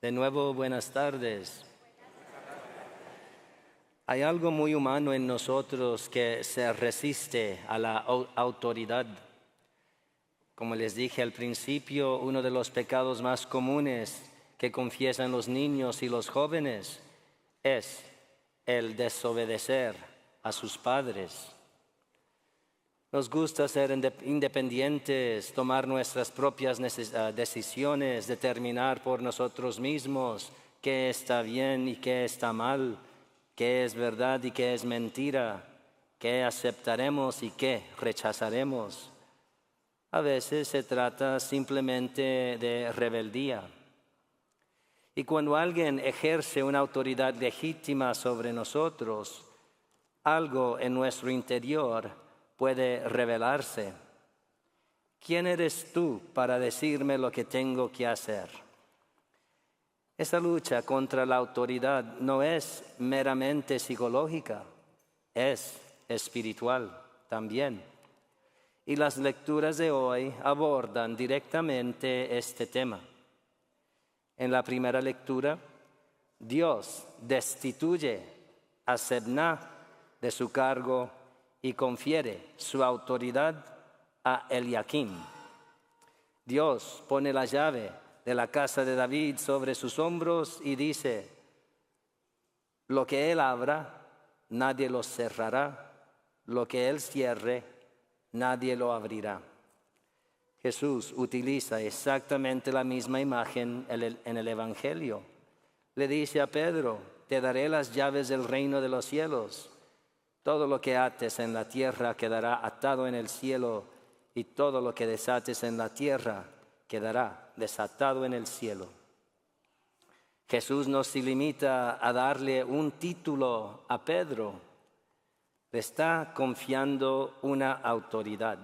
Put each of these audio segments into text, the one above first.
De nuevo, buenas tardes. Hay algo muy humano en nosotros que se resiste a la autoridad. Como les dije al principio, uno de los pecados más comunes que confiesan los niños y los jóvenes es el desobedecer a sus padres. Nos gusta ser independientes, tomar nuestras propias decisiones, determinar por nosotros mismos qué está bien y qué está mal, qué es verdad y qué es mentira, qué aceptaremos y qué rechazaremos. A veces se trata simplemente de rebeldía. Y cuando alguien ejerce una autoridad legítima sobre nosotros, algo en nuestro interior puede revelarse. ¿Quién eres tú para decirme lo que tengo que hacer? Esa lucha contra la autoridad no es meramente psicológica, es espiritual también. Y las lecturas de hoy abordan directamente este tema. En la primera lectura, Dios destituye a Sebna de su cargo y confiere su autoridad a Eliakim. Dios pone la llave de la casa de David sobre sus hombros y dice: lo que él abra, nadie lo cerrará; lo que él cierre, nadie lo abrirá. Jesús utiliza exactamente la misma imagen en el Evangelio. Le dice a Pedro: te daré las llaves del reino de los cielos. Todo lo que ates en la tierra quedará atado en el cielo, y todo lo que desates en la tierra quedará desatado en el cielo. Jesús no se limita a darle un título a Pedro, le está confiando una autoridad.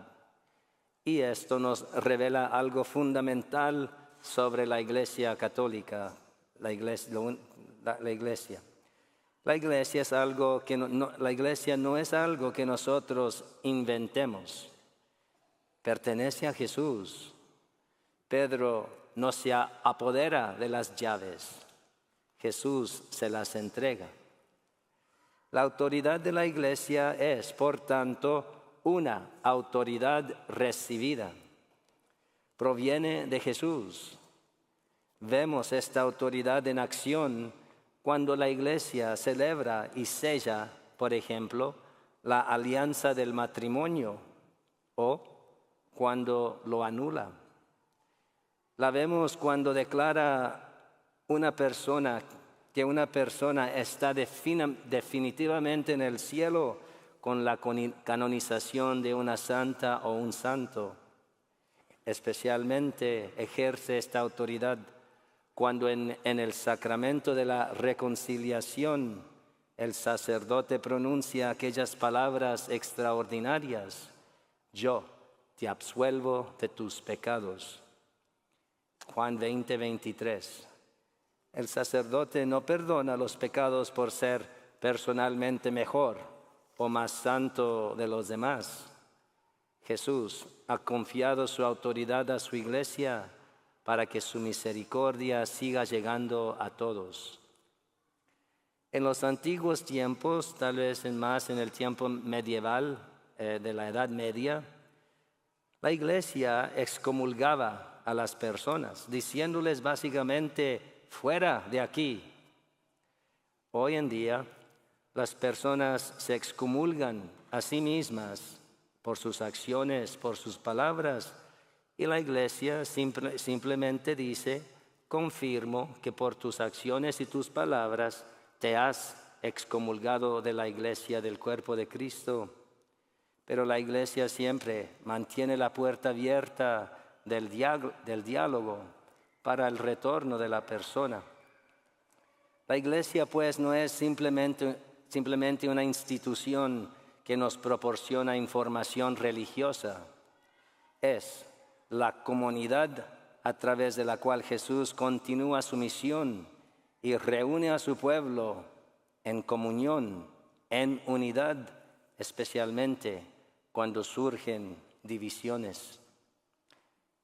Y esto nos revela algo fundamental sobre la Iglesia católica, la Iglesia. La Iglesia no es algo que nosotros inventemos. Pertenece a Jesús. Pedro no se apodera de las llaves. Jesús se las entrega. La autoridad de la Iglesia es, por tanto, una autoridad recibida. Proviene de Jesús. Vemos esta autoridad en acción cuando la Iglesia celebra y sella, por ejemplo, la alianza del matrimonio, o cuando lo anula. La vemos cuando declara que una persona está definitivamente en el cielo con la canonización de una santa o un santo. Especialmente ejerce esta autoridad cuando en el sacramento de la reconciliación el sacerdote pronuncia aquellas palabras extraordinarias: yo te absuelvo de tus pecados. Juan 20:23. El sacerdote no perdona los pecados por ser personalmente mejor o más santo de los demás. Jesús ha confiado su autoridad a su Iglesia para que su misericordia siga llegando a todos. En los antiguos tiempos, tal vez más en el tiempo medieval, de la Edad Media, la Iglesia excomulgaba a las personas, diciéndoles básicamente: fuera de aquí. Hoy en día, las personas se excomulgan a sí mismas por sus acciones, por sus palabras, y la Iglesia simplemente dice: confirmo que por tus acciones y tus palabras te has excomulgado de la Iglesia, del cuerpo de Cristo. Pero la Iglesia siempre mantiene la puerta abierta del diálogo para el retorno de la persona. La Iglesia, pues, no es simplemente una institución que nos proporciona información religiosa. Es la comunidad a través de la cual Jesús continúa su misión y reúne a su pueblo en comunión, en unidad, especialmente cuando surgen divisiones.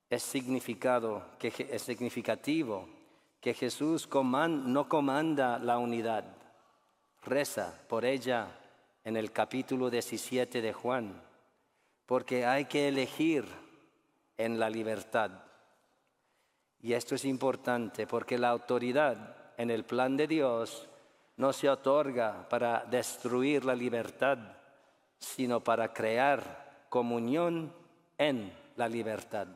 Es significativo que Jesús no comanda la unidad. Reza por ella en el capítulo 17 de Juan, porque hay que elegir en la libertad. Y esto es importante porque la autoridad en el plan de Dios no se otorga para destruir la libertad, sino para crear comunión en la libertad.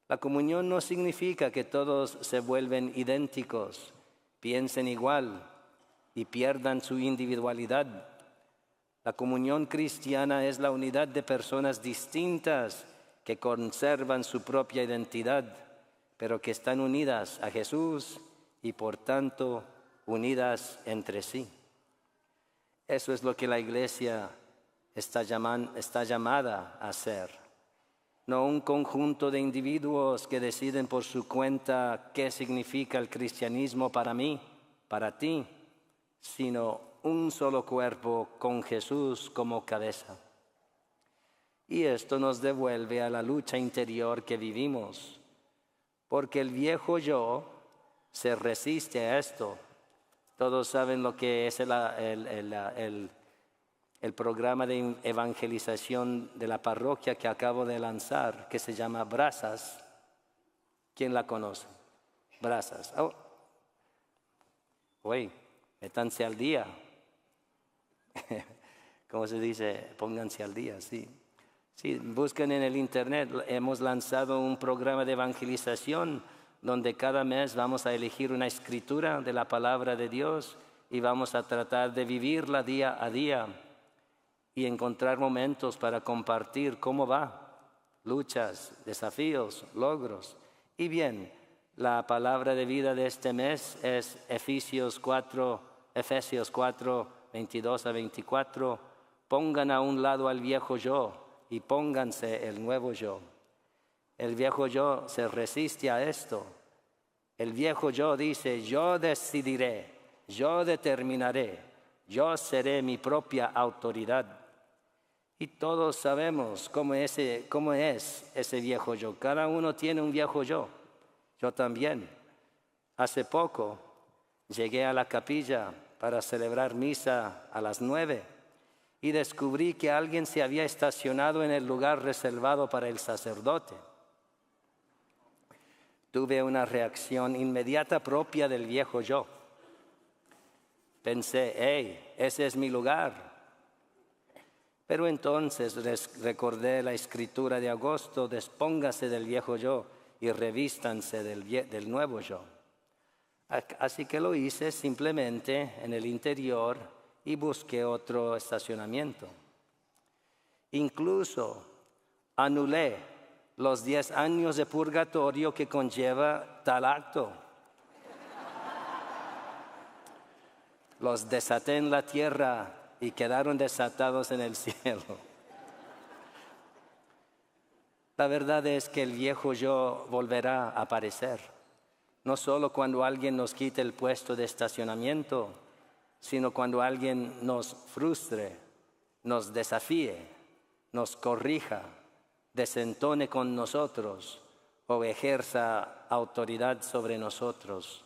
La comunión no significa que todos se vuelven idénticos, piensen igual y pierdan su individualidad. La comunión cristiana es la unidad de personas distintas que conservan su propia identidad, pero que están unidas a Jesús y por tanto unidas entre sí. Eso es lo que la Iglesia está llamada a hacer. No un conjunto de individuos que deciden por su cuenta qué significa el cristianismo para mí, para ti, sino un solo cuerpo con Jesús como cabeza. Y esto nos devuelve a la lucha interior que vivimos, porque el viejo yo se resiste a esto. Todos saben lo que es el programa de evangelización de la parroquia que acabo de lanzar, que se llama Brazas. ¿Quién la conoce? Brazas. Métanse al día. ¿Cómo se dice? Pónganse al día, sí. Sí, busquen en el internet. Hemos lanzado un programa de evangelización donde cada mes vamos a elegir una escritura de la palabra de Dios y vamos a tratar de vivirla día a día y encontrar momentos para compartir cómo va, luchas, desafíos, logros. Y bien, la palabra de vida de este mes es Efesios 4, 22 a 24. Pongan a un lado al viejo yo y pónganse el nuevo yo. El viejo yo se resiste a esto. El viejo yo dice, yo decidiré, yo determinaré, yo seré mi propia autoridad. Y todos sabemos cómo es ese viejo yo. Cada uno tiene un viejo yo. Yo también. Hace poco llegué a la capilla para celebrar misa a las 9 y descubrí que alguien se había estacionado en el lugar reservado para el sacerdote. Tuve una reacción inmediata propia del viejo yo. Pensé, ese es mi lugar. Pero entonces recordé la escritura de agosto, despóngase del viejo yo y revístanse del nuevo yo. Así que lo hice simplemente en el interior y busqué otro estacionamiento. Incluso anulé los 10 años de purgatorio que conlleva tal acto. Los desaté en la tierra y quedaron desatados en el cielo. La verdad es que el viejo yo volverá a aparecer, no solo cuando alguien nos quite el puesto de estacionamiento, sino cuando alguien nos frustre, nos desafíe, nos corrija, desentone con nosotros o ejerza autoridad sobre nosotros.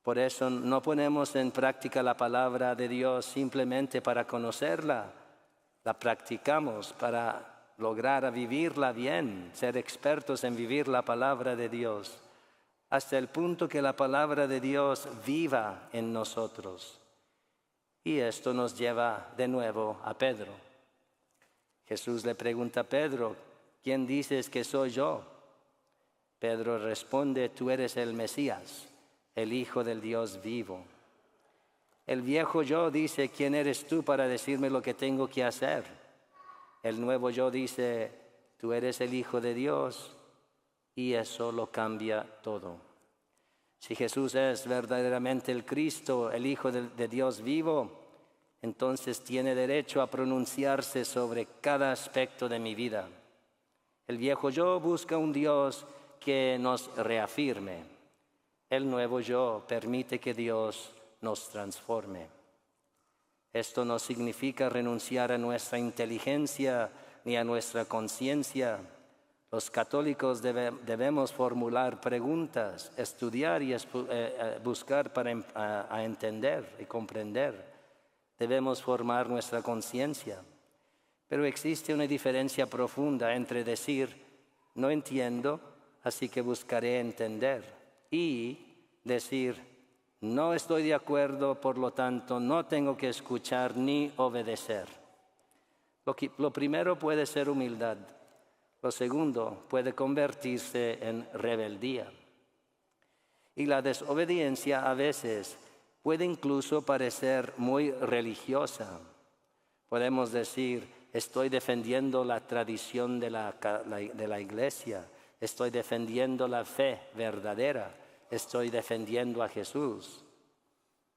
Por eso no ponemos en práctica la palabra de Dios simplemente para conocerla, la practicamos para lograr vivirla bien, ser expertos en vivir la palabra de Dios, hasta el punto que la palabra de Dios viva en nosotros. Y esto nos lleva de nuevo a Pedro. Jesús le pregunta a Pedro, ¿quién dices que soy yo? Pedro responde, tú eres el Mesías, el Hijo del Dios vivo. El viejo yo dice, ¿quién eres tú para decirme lo que tengo que hacer? El nuevo yo dice, tú eres el Hijo de Dios, y eso lo cambia todo. Si Jesús es verdaderamente el Cristo, el Hijo de Dios vivo, entonces tiene derecho a pronunciarse sobre cada aspecto de mi vida. El viejo yo busca un Dios que nos reafirme. El nuevo yo permite que Dios nos transforme. Esto no significa renunciar a nuestra inteligencia ni a nuestra conciencia. Los católicos debemos formular preguntas, estudiar y buscar para a entender y comprender. Debemos formar nuestra conciencia. Pero existe una diferencia profunda entre decir, no entiendo, así que buscaré entender, y decir, no estoy de acuerdo, por lo tanto no tengo que escuchar ni obedecer. Lo primero puede ser humildad. Lo segundo puede convertirse en rebeldía. Y la desobediencia a veces puede incluso parecer muy religiosa. Podemos decir, estoy defendiendo la tradición de la iglesia, estoy defendiendo la fe verdadera, estoy defendiendo a Jesús.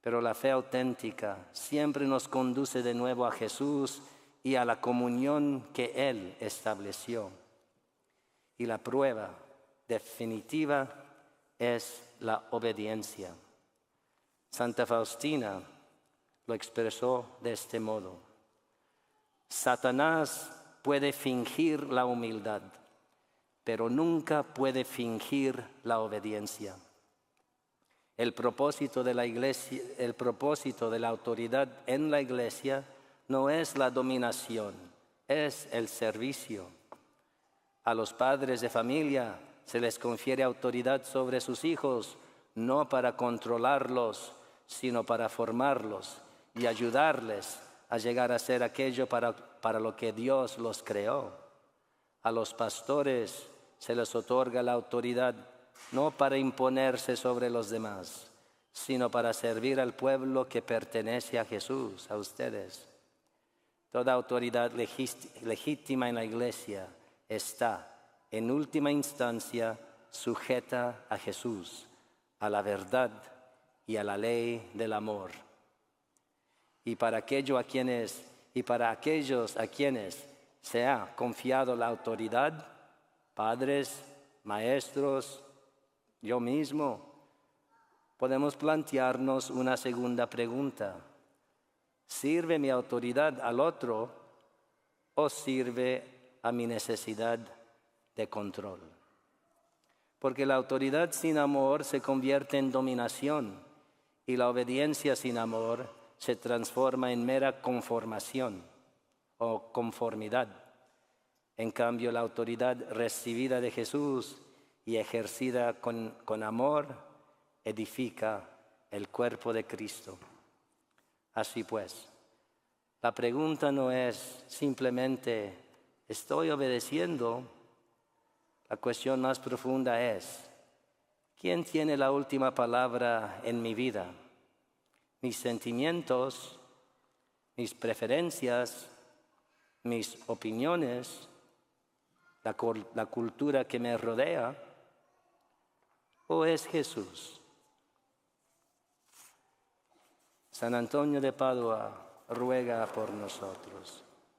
Pero la fe auténtica siempre nos conduce de nuevo a Jesús y a la comunión que Él estableció. Y la prueba definitiva es la obediencia. Santa Faustina lo expresó de este modo: Satanás puede fingir la humildad, pero nunca puede fingir la obediencia. El propósito de la iglesia, el propósito de la autoridad en la iglesia no es la dominación, es el servicio. A los padres de familia se les confiere autoridad sobre sus hijos, no para controlarlos, sino para formarlos y ayudarles a llegar a ser aquello para lo que Dios los creó. A los pastores se les otorga la autoridad no para imponerse sobre los demás, sino para servir al pueblo que pertenece a Jesús, a ustedes. Toda autoridad legítima en la iglesia está, en última instancia, sujeta a Jesús, a la verdad y a la ley del amor. Y para aquellos a quienes se ha confiado la autoridad, padres, maestros, yo mismo, podemos plantearnos una segunda pregunta: ¿sirve mi autoridad al otro o sirve a mi necesidad de control? Porque la autoridad sin amor se convierte en dominación y la obediencia sin amor se transforma en mera conformación o conformidad. En cambio, la autoridad recibida de Jesús y ejercida con amor edifica el cuerpo de Cristo. Así pues, la pregunta no es simplemente ¿estoy obedeciendo? La cuestión más profunda es, ¿quién tiene la última palabra en mi vida? ¿Mis sentimientos, mis preferencias, mis opiniones, la cultura que me rodea? ¿O es Jesús? San Antonio de Padua ruega por nosotros.